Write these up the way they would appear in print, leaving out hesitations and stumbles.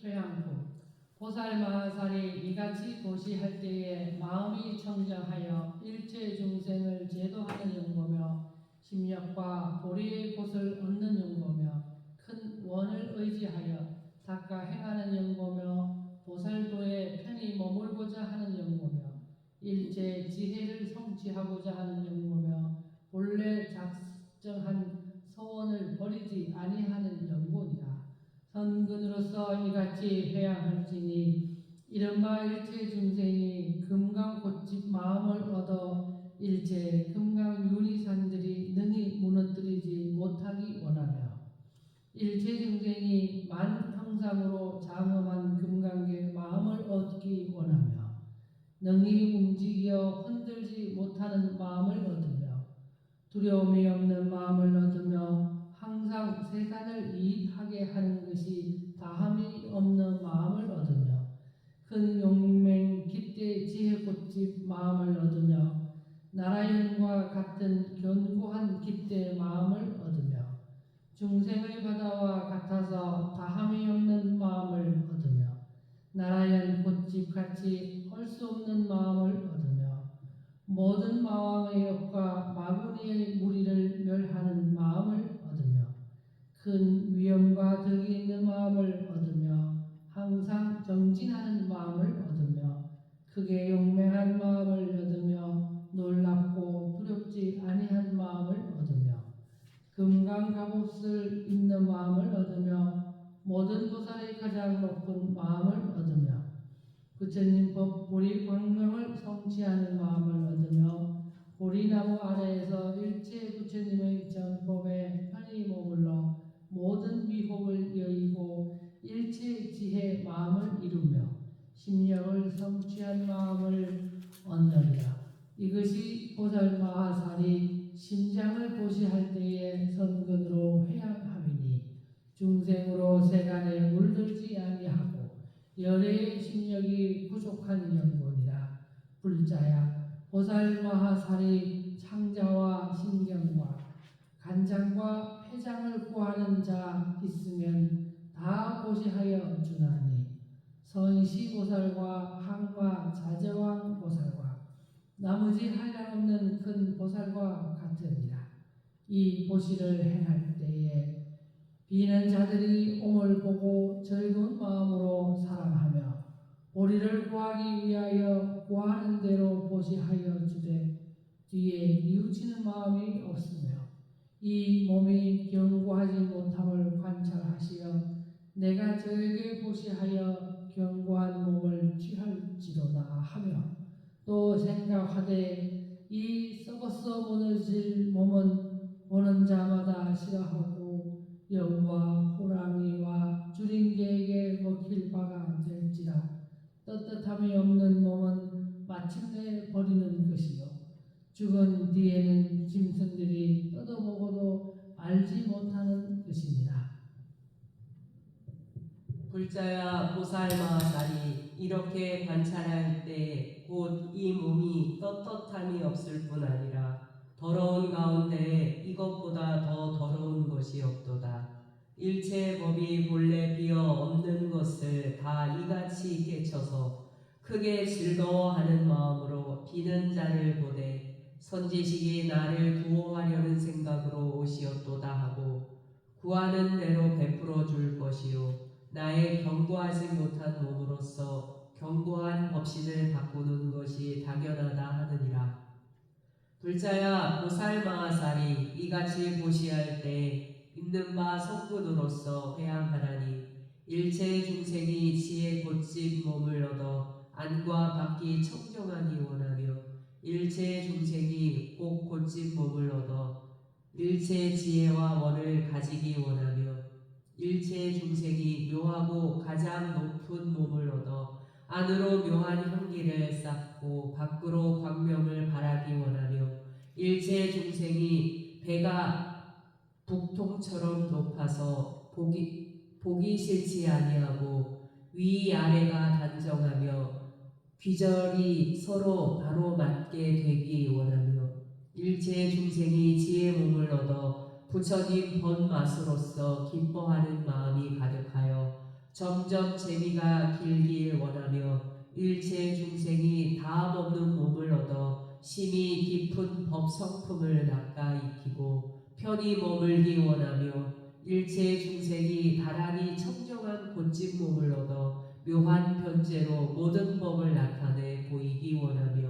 회양품 보살마하살이 이같이 보시할 때에 마음이 청정하여 일체 중생을 제도하는 용고며 심력과 보리의 곳을 얻는 용고며 큰 원을 의지하여 닦아 행하는 용고며 보살도에 편히 머물고자 하는 용고며 일체 지혜를 성취하고자 하는 용고며 본래 작정한 서원을 버리지 아니하는 영곤이라. 선근으로서 이같이 회양할지니 이른바 일체 중생이 금강곶집 마음을 얻어 일체 금강윤희산들이 능히 무너뜨리지 못하기 원하며 일체 중생이 만형상으로 장엄한 금강의 마음을 얻기 원하며 능히 움직여 흔들지 못하는 마음을 얻으며 두려움이 없는 마음을 얻으며 항상 세간을 이익하게 하는 것이 다함이 없는 마음을 얻으며 큰 용맹 깃대 지혜꽃집 마음을 얻으며 나라연과 같은 견고한 깃대 마음을 얻으며 중생의 바다와 같아서 다함이 없는 마음을 얻으며 나라연 꽃집 같이 할 수 없는 마음을 얻으며 모든 마왕의 업과 마구니의 무리를 멸하는 마음을 얻으며 큰 위엄과 덕이 있는 마음을 얻으며 항상 정진하는 마음을 얻으며 크게 용맹한 마음을 얻으며 놀랍고 두렵지 아니한 마음을 얻으며 금강갑옷을 입는 마음을 얻으며 모든 보살의 가장 높은 마음을 얻으며 부처님 법 보리 광명을 성취하는 마음을 얻으며 보리나무 아래에서 일체 부처님의 정법에 편히 머물러 모든 위법을 여의고 일체 지혜 마음을 이루며 심령을 성취한 마음을 얻느니라. 이것이 보살마하살이 심장을 보시할 때에 선근으로 회양함이니 중생으로 세간에 물들지 아니하고 열애의 심력이 부족한 영혼이라. 불자야, 보살마하살이 창자와 신경과 간장과 폐장을 구하는 자 있으면 다 보시하여 주나니 선시보살과 항마 자제왕 보살과 나머지 한량없는 큰 보살과 같으니라. 이 보시를 행할 때에 비는 자들이 옴을 보고 즐거운 마음으로 사랑하며 보리를 구하기 위하여 구하는 대로 보시하여 주되 뒤에 뉘우치는 마음이 없으며 이 몸이 견고하지 못함을 관찰하시어 내가 저에게 보시하여 견고한 몸을 취할지로다 하며 또 생각하되 이 썩어서 무너질 몸은 보는 자마다 싫어하고 여우와 호랑이와 주린개에게 먹힐 바가 될지라. 떳떳함이 없는 몸은 마침내 버리는 것이요 죽은 뒤에는 짐승들이 뜯어먹어도 알지 못하는 것이니라. 불자야, 보살마하살이 이렇게 관찰할 때 곧 이 몸이 떳떳함이 없을 뿐 아니라 더러운 가운데 이것보다 더 더러운 것이 없도다. 일체 법이 본래 비어 없는 것을 다 이같이 깨쳐서 크게 즐거워하는 마음으로 비는 자를 보되 선지식이 나를 구호하려는 생각으로 오시었도다 하고 구하는 대로 베풀어 줄 것이요 나의 견고하지 못한 몸으로서 견고한 법신을 바꾸는 것이 당연하다 하느니라. 불자야, 보살마하살이 이같이 보시할 때 있는 바 성분으로서 회양하라니 일체 중생이 지혜 곧집 몸을 얻어 안과 밖이 청정하기 원하며 일체 중생이 꼭 곧집 몸을 얻어 일체 지혜와 원을 가지기 원하며 일체 중생이 묘하고 가장 높은 몸을 얻어 안으로 묘한 향기를 쌓고 밖으로 광명을 바라기 원하며 일체 중생이 배가 북통처럼 높아서 보기 싫지 아니하고 위아래가 단정하며 귀절이 서로 바로 맞게 되기 원하며 일체 중생이 지혜 몸을 얻어 부처님 번맛으로서 기뻐하는 마음이 가득하여 점점 재미가 길길 원하며 일체 중생이 다함 없는 몸을 얻어 심히 깊은 법 성품을 낚아 익히고 편히 머물기 원하며 일체 중생이 다란히 청정한 곧진 몸을 얻어 묘한 변제로 모든 법을 나타내 보이기 원하며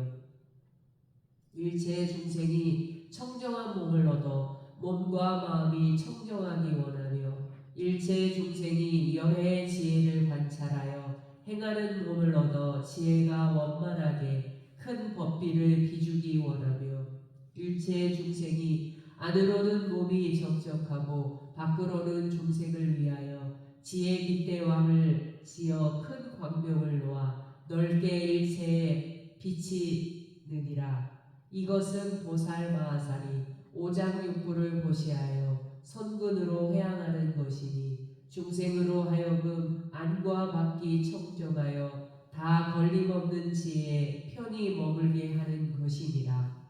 일체 중생이 청정한 몸을 얻어 몸과 마음이 청정하기 원하며 일체 중생이 열의 지혜를 관찰하여 행하는 몸을 얻어 지혜가 원만하게 큰 법비를 비주기 원하며 일체 중생이 안으로는 몸이 적적하고 밖으로는 중생을 위하여 지혜 깃대왕을 지어 큰 광명을 놓아 넓게 일체에 비치느니라. 이것은 보살 마하살이 오장육부를 보시하여 선근으로 회항하는 것이니 중생으로 하여금 안과 밖이 청정하여 다 걸림없는 지혜에 편히 머물게 하는 것이니라.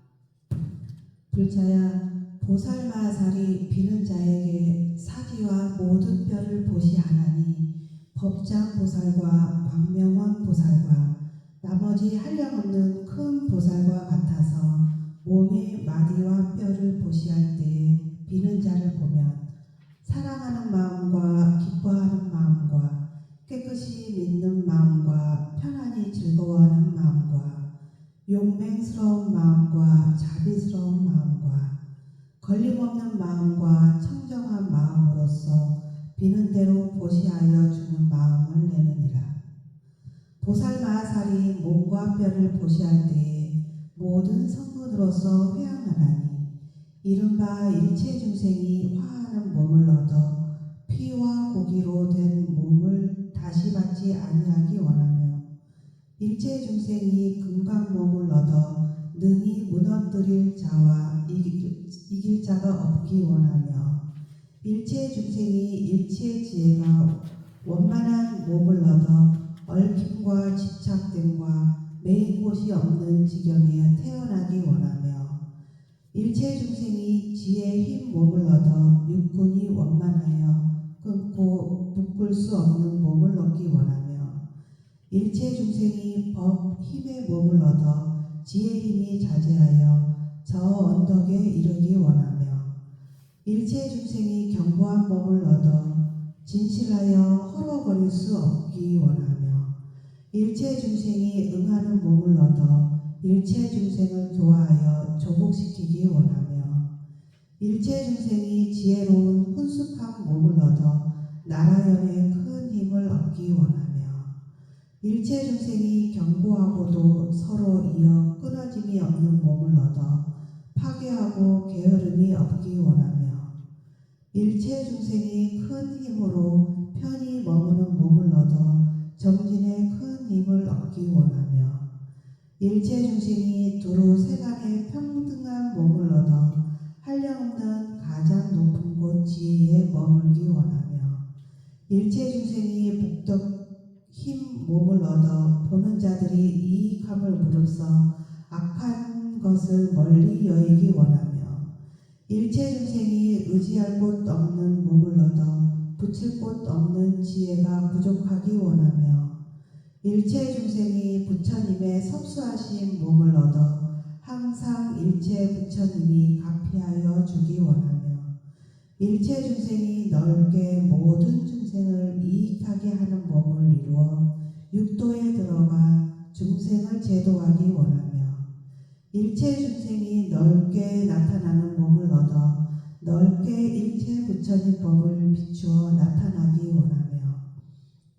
불자야, 보살마살이 비는 자에게 사지와 모든 뼈를 보시하나니 법장 보살과 광명왕 보살과 나머지 한량없는 큰 보살과 같아서 몸의 마디와 뼈를 보시할 때에 비는 자를 보면 사랑하는 마음과 기뻐하는 마음과 깨끗이 믿는 마음과 편안히 즐거워하는 마음과 용맹스러운 마음과 자비스러운 마음과 걸림없는 마음과 청정한 마음으로서 비는 대로 보시하여 주는 마음을 내느니라. 보살마하살이 몸과 뼈를 보시할 때에 모든 성분으로서 회항하나니 이른바 일체 중생이 화하는 몸을 얻어 피와 고기로 된 몸을 다시 받지 아니하기 원하며 일체 중생이 금강 몸을 얻어 능히 무너뜨릴 자와 이길 자가 없기 원하며 일체 중생이 일체 지혜가 원만한 몸을 얻어 얽힘과 집착됨과 매인 곳이 없는 지경에 태어나기 원하며 일체 중생이 지혜의 힘 몸을 얻어 육군이 원만하여 끊고 묶을 수 없는 몸을 얻기 원하며 일체 중생이 법 힘의 몸을 얻어 지혜 힘이 자제하여 저 언덕에 이르기 원하며 일체 중생이 견고한 몸을 얻어 진실하여 헐어버릴 수 없기 원하며 일체 중생이 응하는 몸을 얻어 일체 중생을 교화하여 조복시키기 원하며 일체 중생이 지혜로운 훈숙한 몸을 얻어 나라연의 큰 힘을 얻기 원하며 일체 중생이 견고하고도 서로 이어 끊어짐이 없는 몸을 얻어 파괴하고 게으름이 없기 원하며 일체 중생이 큰 힘으로 편히 머무는 몸을 얻어 정진의 큰 힘을 얻기 원하며 일체 중생이 두루 세간의 평등한 몸을 얻어 한량없는 가장 높은 곳 지혜에 머물기 원하며 일체 중생이 복덕 힘 몸을 얻어 보는 자들이 이익함을 무릅써 악한 것을 멀리 여기기 원하며 일체 중생이 의지할 곳 없는 몸을 얻어 붙일 곳 없는 지혜가 부족하기 원하며 일체 중생이 부처님의 섭수하신 몸을 얻어 항상 일체 부처님이 가피하여 주기 원하며 일체 중생이 넓게 모든 중생을 이익하게 하는 몸을 이루어 육도에 들어가 중생을 제도하기 원하며 일체 중생이 넓게 나타나는 몸을 얻어 넓게 일체 부처님 법을 비추어 나타나기 원하며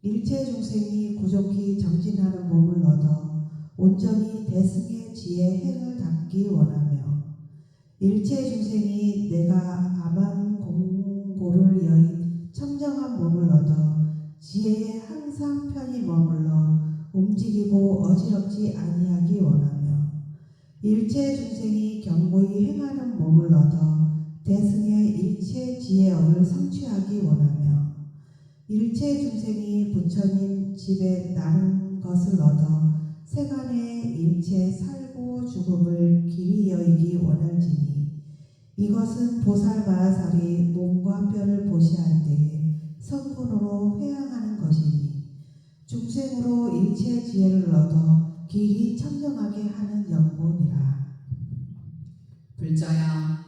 일체 중생이 구족히 정진하는 몸을 얻어 온전히 대승의 지혜 행을 닦기 원하며 일체 중생이 내가 아만 공고를 여인 청정한 몸을 얻어 지혜에 항상 편히 머물러 움직이고 어지럽지 아니하기 원하며 일체 중생이 견고히 행하는 몸을 얻어 대승의 일체 지혜업을 성취하기 원하며 일체 중생이 부처님 집에 나는 것을 얻어 세간의 일체 살고 죽음을 길이 여의기 원할지니 이것은 보살마하살이 몸과 뼈를 보시할 때에 성분으로 회양하는 것이니 중생으로 일체 지혜를 얻어 길이 청정하게 하는 영본이라. 불자야,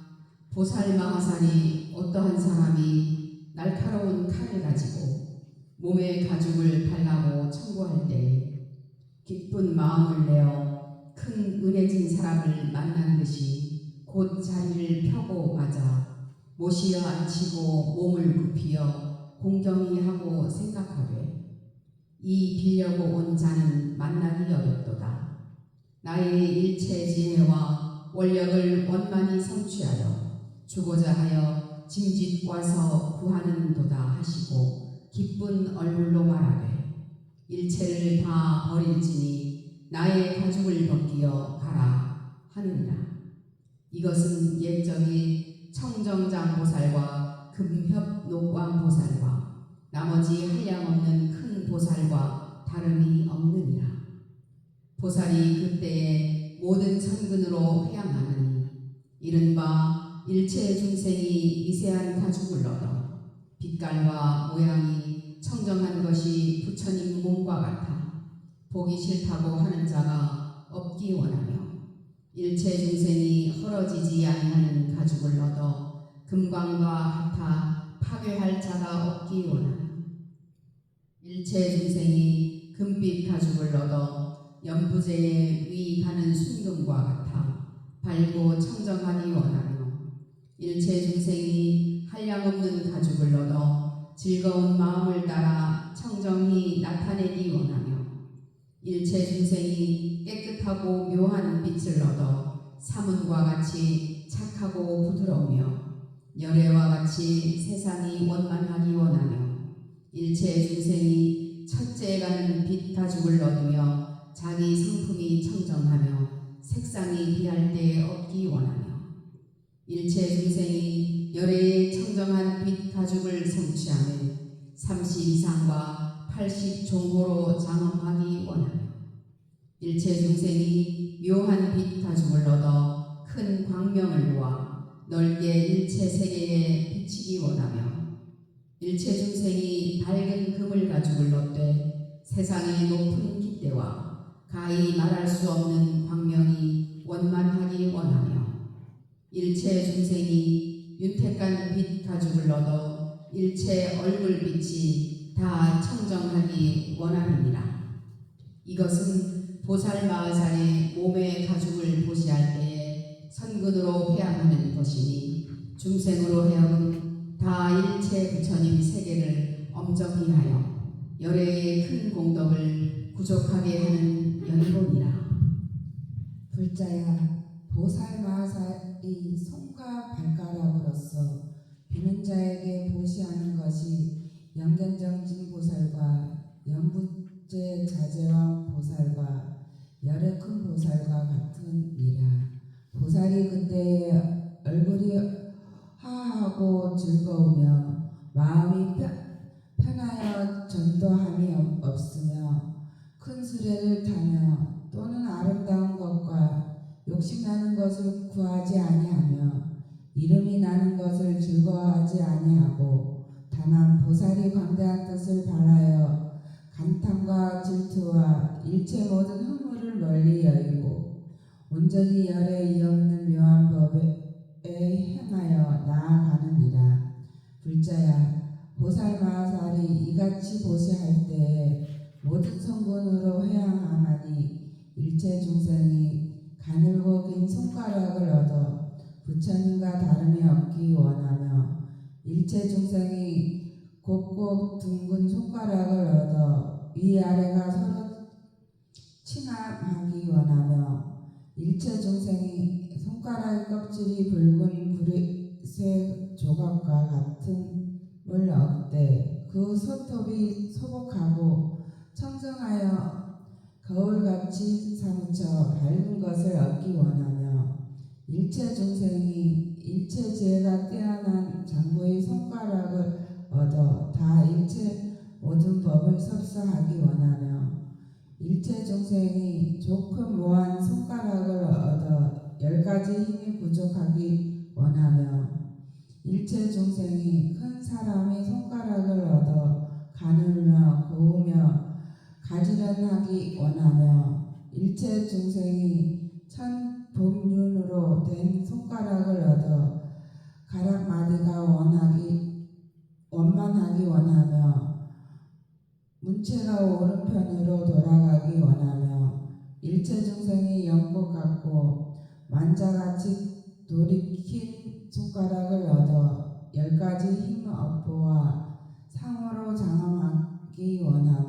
보살마하산이 어떠한 사람이 날카로운 칼을 가지고 몸의 가죽을 달라고 청구할 때 기쁜 마음을 내어 큰 은혜진 사람을 만난 듯이 곧 자리를 펴고 맞아 모시어 앉히고 몸을 굽히어 공경히 하고 생각하되 이 빌려고 온 자는 만나기 어렵도다. 나의 일체 지혜와 원력을 원만히 성취하여 주고자 하여 짐짓 와서 구하는도다 하시고 기쁜 얼굴로 말하되 일체를 다 버릴지니 나의 가죽을 벗기어 가라 하느니라. 이것은 옛적이 청정장보살과 금협록왕보살과 나머지 한량없는 큰 보살과 다름이 없느니라. 보살이 그때에 모든 천근으로 회양하느니 이른바 일체 중생이 미세한 가죽을 얻어 빛깔과 모양이 청정한 것이 부처님 몸과 같아 보기 싫다고 하는 자가 없기 원하며 일체 중생이 헐어지지 아니하는 가죽을 얻어 금광과 같아 파괴할 자가 없기 원하며 일체 중생이 금빛 가죽을 얻어 연부제에 위 가는 순금과 같아 밝고 청정하기 원하며 일체 중생이 한량없는 가죽을 얻어 즐거운 마음을 따라 청정히 나타내기 원하며 일체 중생이 깨끗하고 묘한 빛을 얻어 사문과 같이 착하고 부드러우며 열애와 같이 세상이 원만하기 원하며 일체 중생이 첫째 가는 빛 가죽을 얻으며 자기 성품이 청정하며 색상이 비할 때 얻기 원하며 일체 중생이 열애의 청정한 빛 가죽을 성취하며 30 이상과 80 종고로 장엄하기 원하며 일체 중생이 묘한 빛 가죽을 얻어 큰 광명을 모아 넓게 일체 세계에 비치기 원하며 일체 중생이 밝은 금을 가죽을 얻되 세상의 높은 깃대와 가히 말할 수 없는 광명이 원만하기 원하며 일체 중생이 윤택한 빛 가죽을 얻어 일체 얼굴빛이 다 청정하기 원하느니라. 이것은 보살마하산의 몸의 가죽을 보시할 때에 선근으로 회양하는 것이니 중생으로 하여금 다 일체 부처님 세계를 엄정히 하여 열애의 큰 공덕을 부족하게 하는 연본이라. 불자야, 보살마하살이 손과 발가락으로서 비는 자에게 보시하는 것이 영견정진 보살과 영부제 자제왕 보살과 열애 큰 보살과 같으니라. 보살이 그때에 얼굴이 화하고 즐거우며 마음이 편하여 전도함이 없으며 큰 수레를 타며 또는 아름다운 것과 욕심나는 것을 구하지 아니하며 이름이 나는 것을 즐거워하지 아니하고 다만 보살이 광대한 뜻을 바라여 간탐과 질투와 일체 모든 허물을 멀리 여의고 온전히 열에 이없는 묘한 법에 행하여 나아가느니라. 불자야, 보살마하살이 이같이 보시할 때에 모든 성분으로 회양하나니 일체 중생이 가늘고 긴 손가락을 얻어 부처님과 다름이 없기 원하며 일체 중생이 곱고 둥근 손가락을 얻어 위아래가 서로 친함하기 원하며 일체 중생이 손가락의 껍질이 붉은 구릿새 조각과 같음을 얻되 그 손톱이 소복하고 청정하여 거울같이 사무쳐 밝은 것을 얻기 원하며 일체 중생이 일체 지혜가 뛰어난 장부의 손가락을 얻어 다 일체 모든 법을 섭사하기 원하며 일체 중생이 좋고 묘한 손가락을 얻어 10가지 힘이 부족하기 원하며 일체 중생이 큰 사람의 손가락을 얻어 발질하기 원하며 일체 중생이 천복륜으로 된 손가락을 얻어 가락마디가 원만하기 원하며 문체가 오른편으로 돌아가기 원하며 일체 중생이 연꽃 같고 만자같이 돌이킨 손가락을 얻어 10가지 힘 업보와 상호로 장엄하기 원하며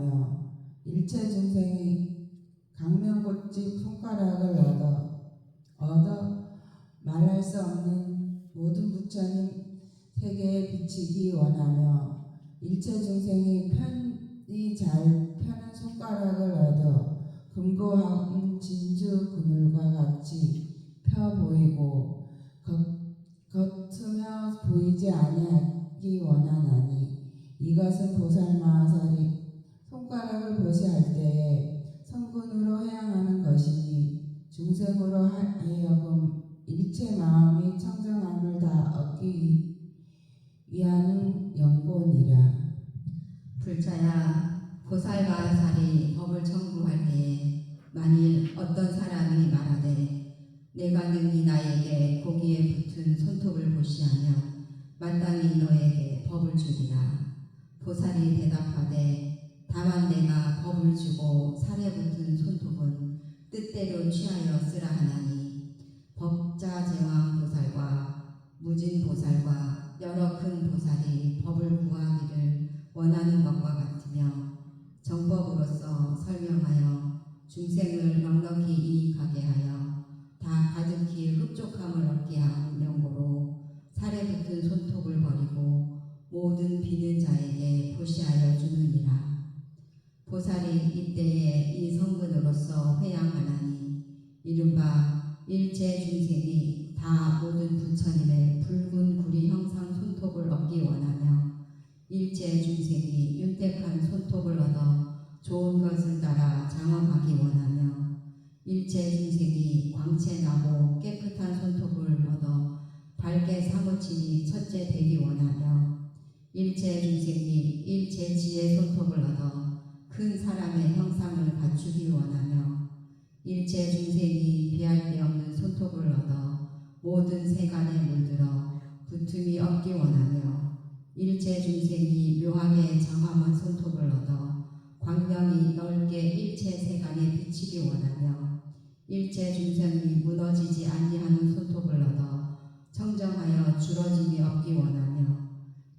일체 중생이 강명꽃집 손가락을 얻어 말할 수 없는 모든 부처님 세계에 비치기 원하며 일체 중생이 편히 잘 펴는 손가락을 얻어 금고한 진주 그물과 같이 펴 보이고 겉으며 보이지 아니하기 원하나니 이것은 보살마하살이 손가락을 보시할 때에 성근으로 해양하는 것이니 중생으로 하여금 일체 마음이 청정함을 다 얻기 위하는 연고니라. 불자야, 보살마하살이 법을 청구할 때에 만일 어떤 사람이 말하되 내가 능히 나에게 고기에 붙은 손톱을 보시하면 마땅히 너에게 법을 주리라. 보살이 대답하되 다만 내가 법을 주고 살에 붙은 손톱은 뜻대로 취하여 쓰라 하나니 법자제왕 보살과 무진보살과 여러 큰 보살이 법을 구하기를 원하는 것과 같으며 정법으로서 설명하여 중생을 넉넉히 이익하게 하여 다 가득히 흡족함을 얻게 하는 명고로 살에 붙은 손톱을 버리고 모든 비는 자에게 보시하여 주느니라. 보살이 이때에 이 성근으로서 회양하나니 이른바 일체 중생이 다 모든 부처님의 붉은 구리 형상 손톱을 얻기 원하며 일체 중생이 윤택한 손톱을 얻어 좋은 것을 따라 장엄하기 원하며 일체 중생이 광채나고 깨끗한 손톱을 얻어 밝게 사무치니 첫째 되기 원하며 일체 중생이 일체 지혜 손톱을 얻어 큰 사람의 형상을 갖추기 원하며 일체 중생이 비할 데 없는 손톱을 얻어 모든 세간에 물들어 붙음이 없기 원하며 일체 중생이 묘하게 장엄한 손톱을 얻어 광명이 넓게 일체 세간에 비치기 원하며 일체 중생이 무너지지 아니하는 손톱을 얻어 청정하여 줄어짐이 없기 원하며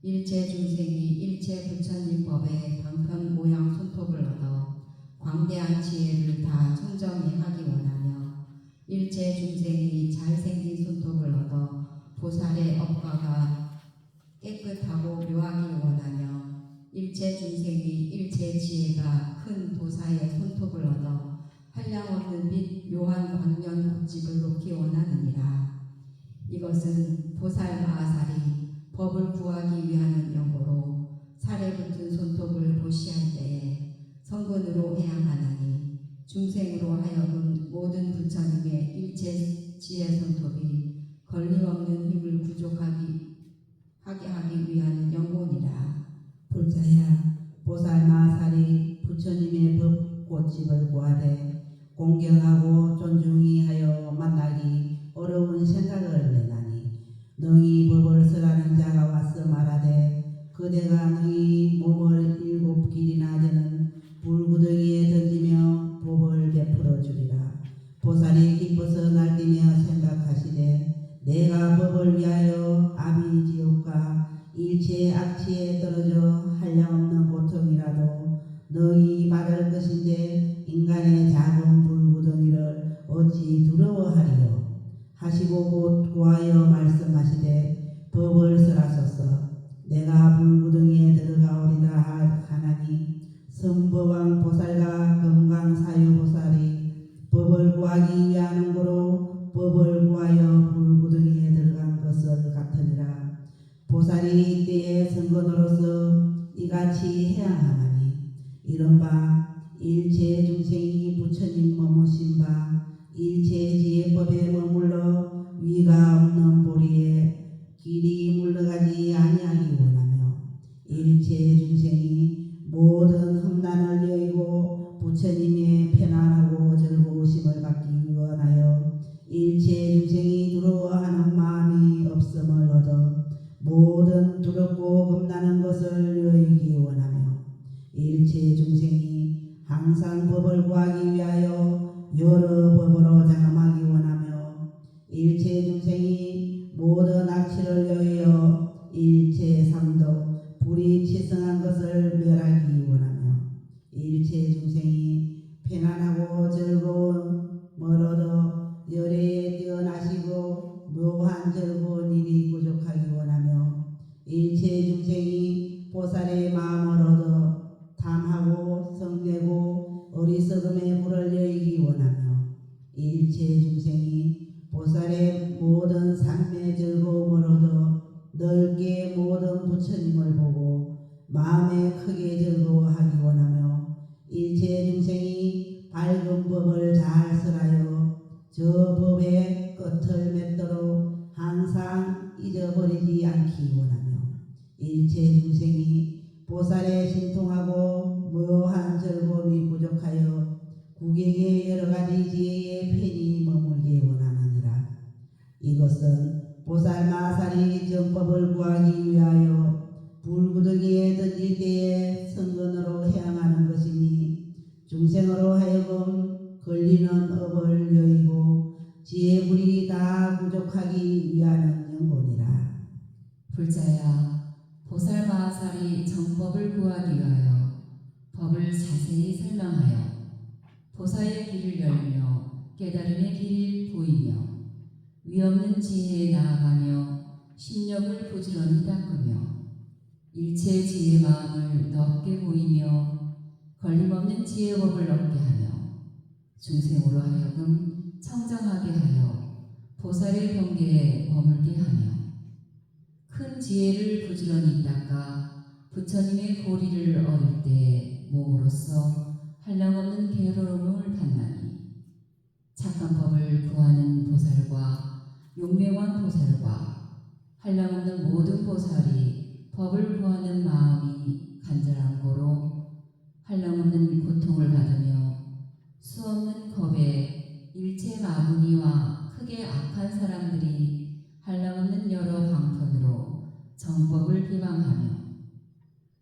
일체 중생이 일체 부처님 법의 방편 모양 손톱을 얻어 광대한 지혜를 다 청정히 하기 원하며 일체 중생이 잘생긴 손톱을 얻어 보살의 업과가 깨끗하고 묘하기 원하며 일체 중생이 일체 지혜가 큰 도사의 손톱을 얻어 한량없는 빛 묘한 광년 꽃집을 놓기 원하느니라. 이것은 보살마하살이 법을 구하기 위하는 명고로 살에 붙은 손톱을 보시할 때에 성근으로 해양하나니 중생으로 하여금 모든 부처님의 일체 지혜 손톱이 걸림없는 힘을 부족하게 하기 위한 연고니라. 불자야, 보살마하살이 부처님의 법 꽃집을 구하되 공경하고 존중히 하여 만나기 어려운 생각을 내나니 능히 법을 설하는 자가 와서 말하되 그대가 능히 몸을 7길이나 되는 불구덩이에 던지며 법을 베풀어 주리라. 보살이 기뻐서 날뛰며 생각하시되 내가 법을 위하여 아비지옥과 일체 악취에 떨어져 한량없는 고통이라도 능히 받을 것인데 인간의 작은 불구덩이를 어찌 두려워하리요. 하시고 곧 고하여 말씀하시되 법을 설하소서. 내가 불구덩이에 들어가오리라 하나니 성법왕 보살과 금강사유 보살이 법을 구하기 위하는 고로 법을 구하여 불구덩이에 들어간 것을 같으니라. 보살이 이때에 성건으로서 이같이 해양하나니 이른바 일체 중생이 부처님 머무신 바 일체 지혜법에 머물러 위가 없는 보리에 길이 물러가지 아니하기 원하며 일체 중생이 모든 험난을 여의고 부처님의 편안하고 즐거우심을 받기 원하여 일체 중생이 두려워하는 마음이 없음을 얻어 모든 두렵고 겁나는 것을 여의기 원하며 일체 중생이 항상 법을 구하기 위하여 여러 법으로 장엄하기 원하며 일체 중생이 모든 악취를 여의어 일체 삼도 불이 치성한 것을 멸하기 원하며 일체 중생이 편안하고 즐거움을 얻어 열애에 뛰어나시고 묘한 즐거운 일이 부족하기 원하며 일체 중생이 보살의 마음을 얻어 탐하고 성내고 어리석음의 불을 여의기 원하며 일체 중생이 보살의 모든 삶의 즐거움을 얻어 넓게 모든 부처님을 보고 마음에 크게 즐거워하기 원하며 일체 중생이 밝은 법을 잘 설하여 저 법의 끝을 맺도록 항상 잊어버리지 않기 원하며 일체 중생이 보살에 신통하고 묘한 즐거움이 부족하여 구경의 여러 가지 지혜에 편히 머물게 원하느니라. 이것은 보살마살이 정법을 구하기 위하여 불구덩이에 던질 때에 성근으로 해양하는 것이니 중생으로 하여금 걸리는 업을 여의고 지혜불이 다 부족하기 위하는 연고니라. 불자야, 보살마살이 정법을 구하기 위하여 법을 자세히 설명하여 보살의 길을 열며 깨달음의 길을 보이며 위없는 지혜에 나아가며 심력을 부지런히 닦으며 일체 지혜의 마음을 넓게 보이며 걸림없는 지혜의 법을 얻게 하며 중생으로 하여금 청정하게 하여 보살의 경계에 머물게 하며 큰 지혜를 부지런히 닦아 부처님의 고리를 얻을 때 몸으로써 한량없는 괴로움을 받나니 착한 법을 구하는 보살과 용맹한 보살과 한량없는 모든 보살이 법을 구하는 마음이 간절한 고로 한량없는 고통을 받으며 수없는 겁에 일체 마구니와 크게 악한 사람들이 한량없는 여러 방편으로 정법을 비방하며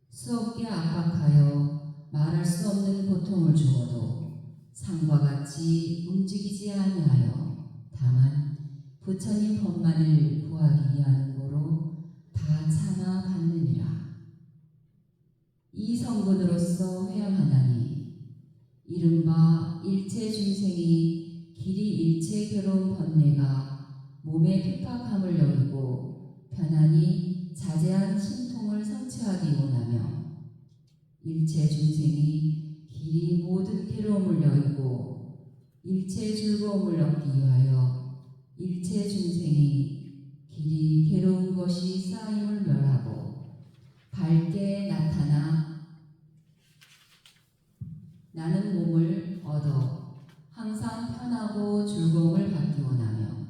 수없게 압박하여 말할 수 없는 고통을 주어도 상과 같이 움직이지 아니하여 다만 부처님 법만을 구하기 위한 고로 다 참아 받느니라. 이 성분으로서 회양하다니 이른바 일체 중생이 길이 일체 괴로운 번뇌가 몸의 핍박함을 여기고 편안히 자제한 신통을 성취하기 원하며 일체 중생이 길이 모든 괴로움을 여기고 일체 즐거움을 얻기 위하여 일체 중생이 길이 괴로운 것이 쌓임을 멸하고 밝게 나타나 나는 몸을 얻어 항상 편하고 즐거움을 받기 원하며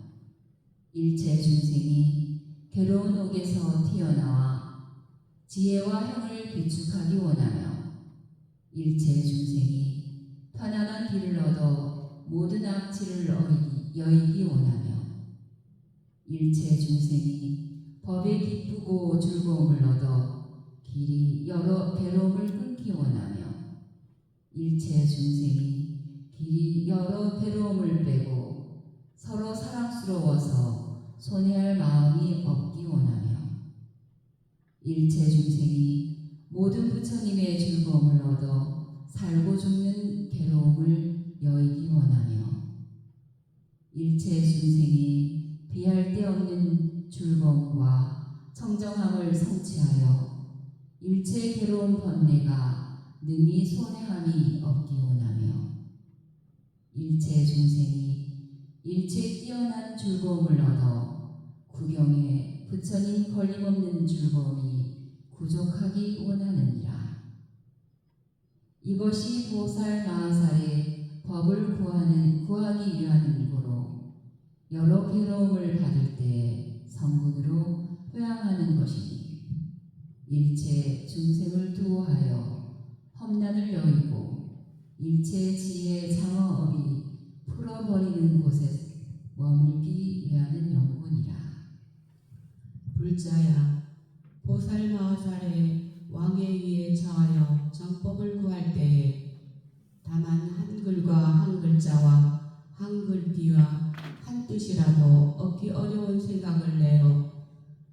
일체 중생이 괴로운 옥에서 튀어나와 지혜와 행을 비축하기 원하며 일체 중생이 편안한 길을 얻어 모든 악취를 여의기 원하며 일체 중생이 법에 기쁘고 즐거움을 얻어 길이 여러 괴로움을 끊기 원하며 일체 중생이 길이 여러 괴로움을 빼고 서로 사랑스러워서 손해할 마음이 없기 원하며 일체 중생이 모든 부처님의 즐거움을 얻어 살고 죽는 괴로움을 여의기 원하며 일체 중생이 비할 데 없는 즐거움과 청정함을 성취하여 일체 괴로운 번뇌가 능히 손해함이 없기 원하며 일체 중생이 일체 뛰어난 즐거움을 얻어 구경에 부처님 걸림없는 즐거움이 구족하기 원하느니라. 이것이 보살 마하살의 법을 구하기 위한 고로 여러 괴로움을 받을 때 성분으로 회양하는 것이니 일체 중생을 두어하여 험난을 여의고 일체 지혜 장어업이 풀어버리는 곳에 머물기 위하는 영혼이라. 불자야, 보살마하살의 왕의 위에 처하여 정법을 구할 때에 다만 한글과 한 글자와 한글띠와 한 뜻이라도 얻기 어려운 생각을 내어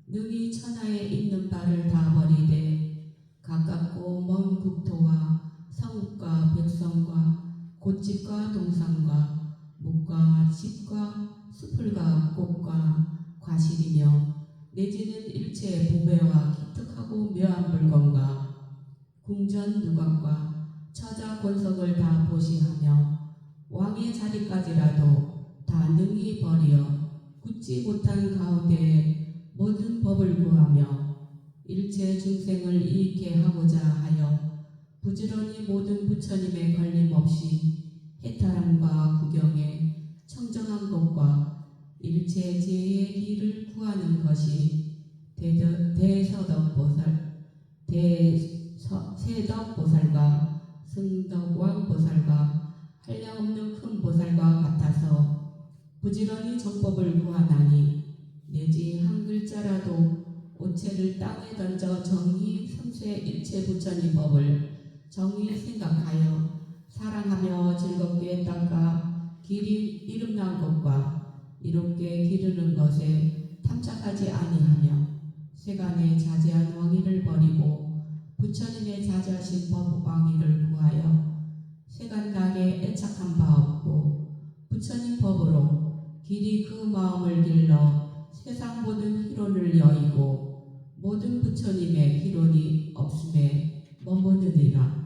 능히 천하에 있는 바를 다 버리되 가깝고 먼 국토와 성읍과 백성과 곳집과 동산과 목과 집과 숲을과 꽃과 과실이며 내지는 일체의 보배와 기특하고 묘한 물건과 궁전 누각과 처자 권석을 다 보시하며 왕의 자리까지라도 다 능히 버리어 굳지 못한 가운데에 모든 법을 구하며 일체 중생을 이익케 하고자 하여 부지런히 모든 부처님의 걸림없이 해탈함과 구경에 청정한 것과 일체 지혜의 길을 구하는 것이 대서덕보살, 세덕보살과 승덕왕보살과 한량없는 큰 보살과 같아서 부지런히 정법을 구하나니 내지 한 글자라도 오체를 땅에 던져 정의 삼세 일체 부처님 법을 정의 생각하여 사랑하며 즐겁게 닦아 길이 이름난 것과 이롭게 기르는 것에 탐착하지 아니하며 세간의 자제한 왕위를 버리고 부처님의 자제하신 법 왕위를 구하여 세간각에 애착한 바 없고 부처님 법으로 길이 그 마음을 길러 세상 모든 희론을 여의고 모든 부처님의 희론이 없음에 머무느니라.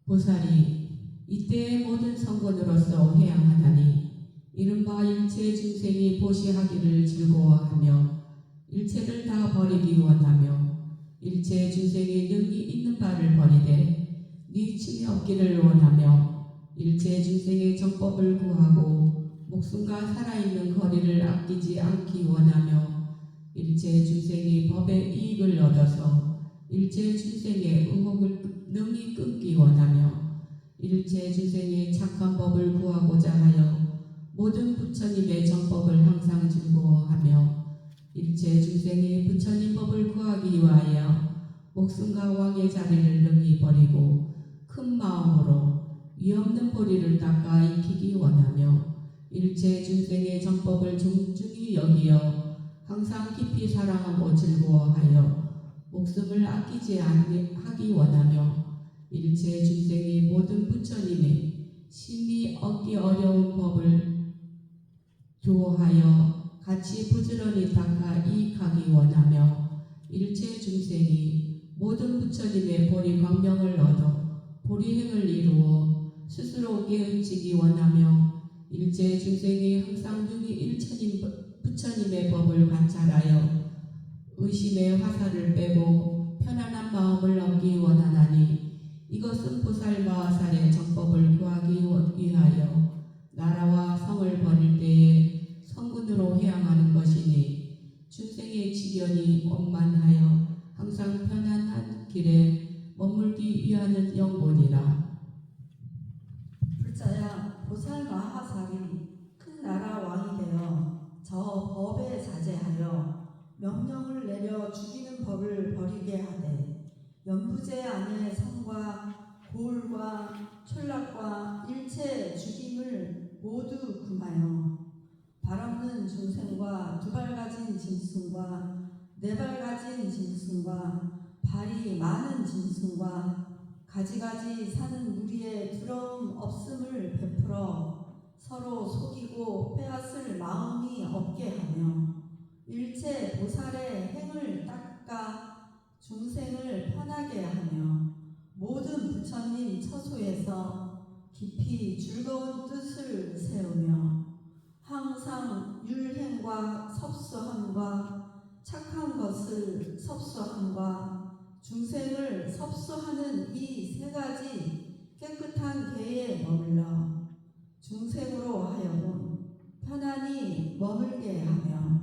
보살이 이때의 모든 성건으로서 회양하나니 이른바 일체 중생이 보시하기를 즐거워하며 일체를 다 버리기 원하며 일체 중생이 능히 있는 바를 버리되 니침이 없기를 원하며 일체 중생의 정법을 구하고 목숨과 살아있는 거리를 아끼지 않기 원하며 일체 중생이 법의 이익을 얻어서 일체 중생의 의혹을 능히 끊기 원하며 일체 중생의 착한 법을 구하고자 하여 모든 부처님의 정법을 항상 즐거워하며 일체 중생이 부처님 법을 구하기 위하여 목숨과 왕의 자리를 능히 버리고 큰 마음으로 위없는 보리를 닦아 익히기 원하며 일체 중생의 정법을 존중히 여기어 항상 깊이 사랑하고 즐거워하여 목숨을 아끼지 하기 원하며 일체 중생이 모든 부처님의 심히 얻기 어려운 법을 조하여 같이 부지런히 닦아 이익하기 원하며 일체 중생이 모든 부처님의 보리 광명을 얻어 보리행을 이루어 스스로 깨우치기 원하며 일체 중생이 항상 능히 일체님 부처님의 법을 관찰하여 의심의 화살을 빼고 편안한 마음을 얻기 원하나니 이것은 보살마하살의 정법을 구하기 위하여 나라와 성을 버릴 때에 성군으로 회양하는 것이니 중생의 지견이 원만하여 항상 편안한 길에 머물기 위하는 영혼이라. 불자야, 보살마하살이 큰 나라 왕이 되어 저 법에 자제하여 명령을 내려 죽이는 법을 버리게 하되 연부제 안에 성과 고울과 촌락과 일체 죽임을 모두 금하여 발 없는 중생과 두 발 가진 짐승과 네 발 가진 짐승과 발이 많은 짐승과 가지가지 사는 무리의 두려움 없음을 베풀어 서로 속이고 빼앗을 마음이 없게 하며 일체 보살의 행을 닦아 중생을 편하게 하며 모든 부처님 처소에서 깊이 즐거운 뜻을 세우며 항상 율행과 섭수함과 착한 것을 섭수함과 중생을 섭수하는 이 세 가지 깨끗한 계에 머물러 중생으로 하여금 편안히 머물게 하며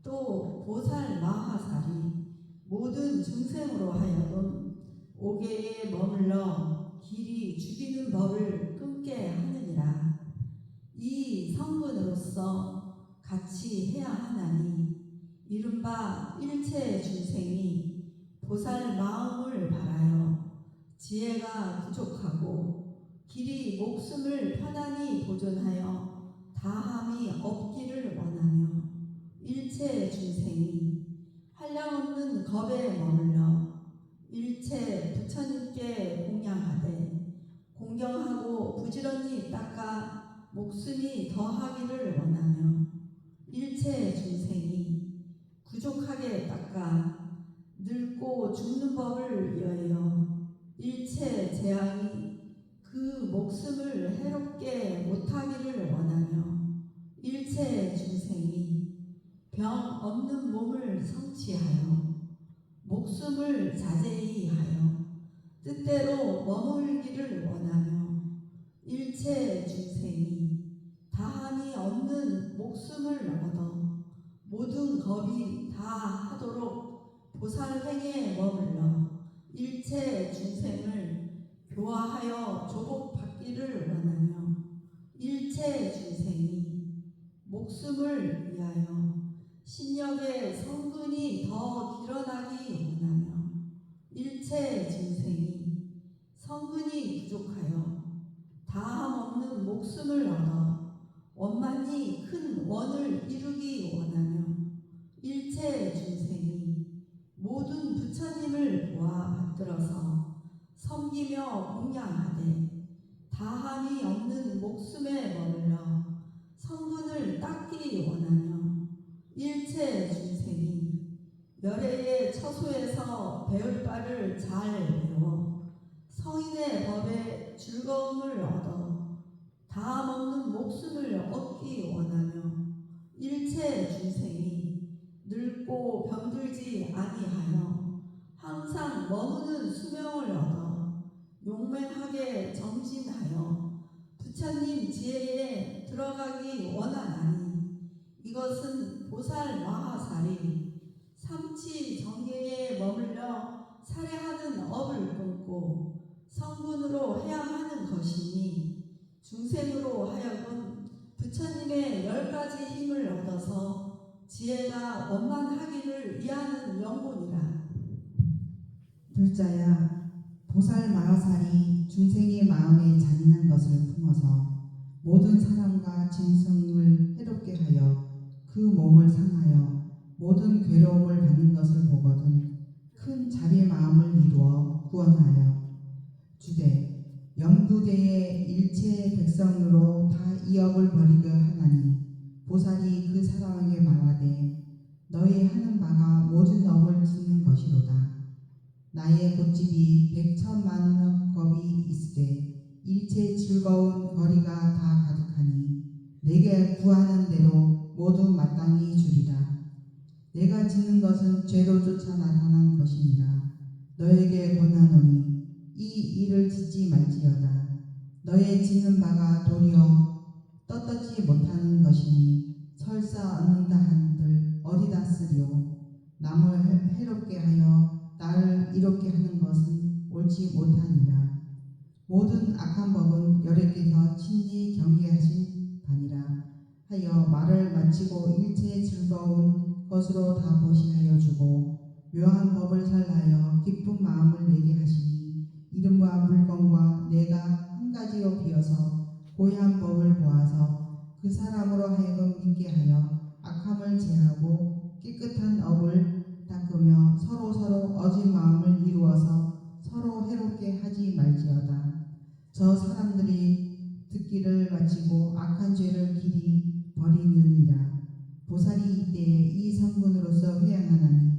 또 보살 마하살이 모든 중생으로 하여금 오계에 머물러 길이 죽이는 법을 이른바 일체 중생이 보살 마음을 바라여 지혜가 부족하고 길이 목숨을 편안히 보존하여 다함이 없기를 원하며 일체 중생이 한량없는 겁에 머물러 일체 부처님께 공양하되 공경하고 부지런히 닦아 목숨이 더하기를 원하며 일체 중생이 부족하게 닦아 늙고 죽는 법을 위하여 일체 재앙이 그 목숨을 해롭게 못하기를 원하며 일체 중생이 병 없는 몸을 성취하여 목숨을 자제히 하여 뜻대로 머물기를 원하며 일체 중생이 다함이 없는 목숨을 얻어 모든 겁이 다 하도록 보살행에 머물러 일체 중생을 교화하여 조복받기를 원하며 일체 중생이 목숨을 위하여 신력의 성분이 더 길어나기 원하며 일체 중생이 성분이 부족하여 다함 없는 목숨을 얻어 원만히 큰 원을 이루기 원하며 일체 중생이 모든 부처님을 보아 받들어서 섬기며 공양하되 다함이 없는 목숨에 머물러 성분을 닦기 원하며 일체 중생이 열애의 처소에서 배울 바를 잘 배워 성인의 법에 즐거움을 얻어 다함 없는 목숨을 얻기 원하며 일체 중생이 늙고 병들지 아니하여 항상 머무는 수명을 얻어 용맹하게 정진하여 부처님 지혜에 들어가기 원하나니 이것은 보살 마하살이 삼치 정계에 머물러 살해하는 업을 끊고 성분으로 해야 하는 것이니 중생으로 하여금 부처님의 10가지 힘을 얻어서 지혜가 원만하기를 위하는 명분이라. 불자야, 보살 마하살이 중생의 마음에 잔인한 것을 품어서 모든 사람과 짐승을 해롭게 하여 그 몸을 상하여 모든 괴로움을 받는 것을 보거든 큰 자비 마음을 이루어 구원하여 주되 영부대의 일체 백성으로 다 이 업을 버리게 하나니 보살이 그 사람에게 말하되 너희 하는 바가 모든 업을 짓는 것이로다. 나의 꽃집이 100,000,000 겁이 있으되 일체 즐거운 거리가 다 가득하니 내게 구하는 대로 모두 마땅히 주리라. 내가 짓는 것은 죄로 쫓아 나타난 것이니라. 너에게 권하노니 이 일을 짓지 말지어다. 너의 짓는 바가 도리어 떳떳지 못하는 것이니 설사 얻는다 한들 어디다 쓰리오. 남을 해롭게 하여 나를 이롭게 하는 것은 옳지 못하니라. 모든 악한 법은 여래께서 친히 경계하신 바니라 하여 말을 마치고 일체 즐거운 것으로 다 보시하여 주고 묘한 법을 설하여 기쁜 마음을 내게 하시니 이름과 물건과 내가 한 가지로 비어서 고야한 법을 보아서 그 사람으로 하여금 믿게 하여 악함을 제하고 깨끗한 업을 닦으며 서로 어진 마음을 이루어서 서로 해롭게 하지 말지어다. 저 사람들이 듣기를 마치고 악한 죄를 길이 버리느니라. 보살이 이때에 이 성분으로서 회양하나니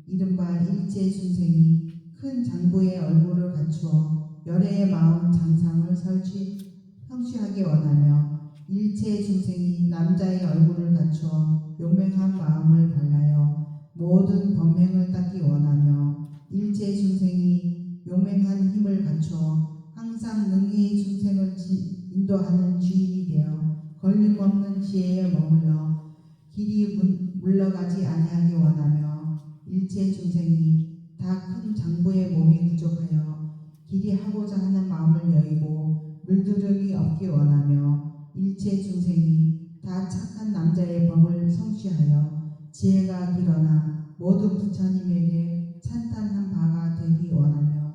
이른바 일체 중생이 큰 장부의 얼굴을 갖추어 열애의 마음 장상을 성취하기 원하며 일체 중생이 남자의 얼굴을 갖추어 용맹한 마음을 발라여 모든 범행을 닦기 원하며 일체 중생이 용맹한 힘을 갖추어 항상 능히 중생을 인도하는 주인이 되어 걸림없는 지혜에 머물러 길이 물러가지 아니하기 원하며 일체 중생이 다 큰 장부의 몸이 부족하여 길이 하고자 하는 마음을 여의고 물두력이 없기 원하며 일체 중생이 다 착한 남자의 법을 성취하여 지혜가 길어나 모든 부처님에게 찬탄한 바가 되기 원하며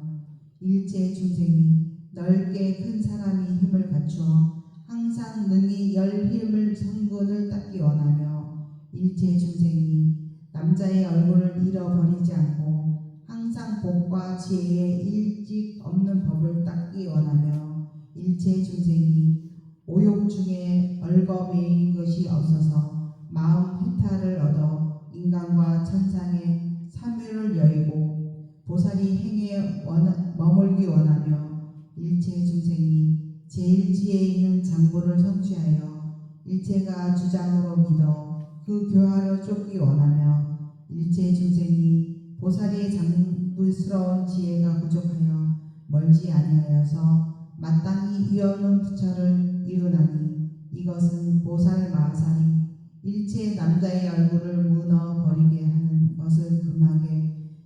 일체 중생이 넓게 큰 사람이 힘을 갖추어 항상 능히 열 힘을 성근을 닦기 원하며 일체 중생이 남자의 얼굴을 잃어버리지 않고 항상 복과 지혜에 일찍 없는 법을 닦기 원하며 일체 중생이 오욕 중에 얽어매인 것이 없어서 마음 회탈을 얻어 인간과 천상의 사묘를 여의고 보살이 행에 머물기 원하며 일체 중생이 제일지에 있는 장부를 성취하여 일체가 주장으로 믿어 그 교화로 쫓기 원하며 일체 중생이 보살의 장부스러운 지혜가 부족하여 멀지 아니하여서 마땅히 이어는 부처를 이루나니 이것은 보살 마하살이 일체 남자의 얼굴을 무너 버리게 하는 것을 금하게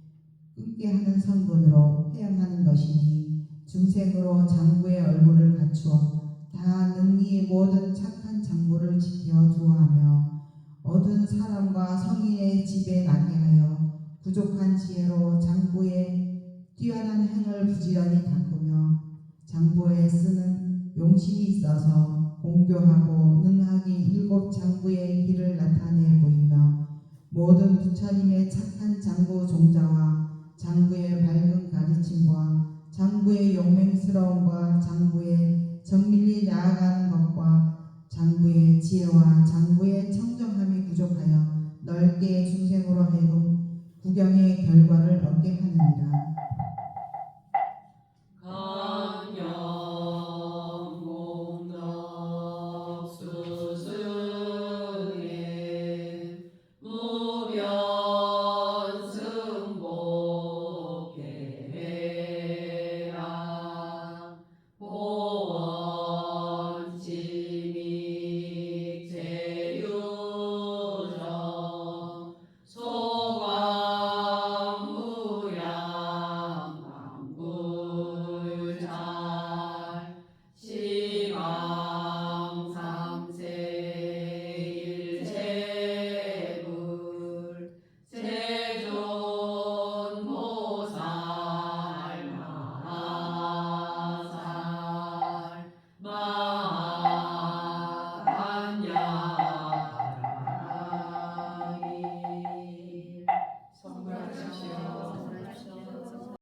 끊게 하는 성분으로 해양하는 것이니 중생으로 장부의 얼굴을 갖추어 다 능히 모든 착한 장부를 지켜 두어하며 얻은 사람과 성인의 집에 나게 하여 부족한 지혜로 장부의 뛰어난 행을 부지런히 닦으며 장부에 쓰는 용심이 있어서 공교하고 능하게 일곱 장부의 길을 나타내 보이며 모든 부처님의 착한 장부 종자와 장부의 밝은 가르침과 장부의 용맹스러움과 장부의 정밀히 나아가는 것과 장부의 지혜와 장부의 청정함이 부족하여 넓게 중생으로 하여금 구경의 결과를 얻게 하느니라.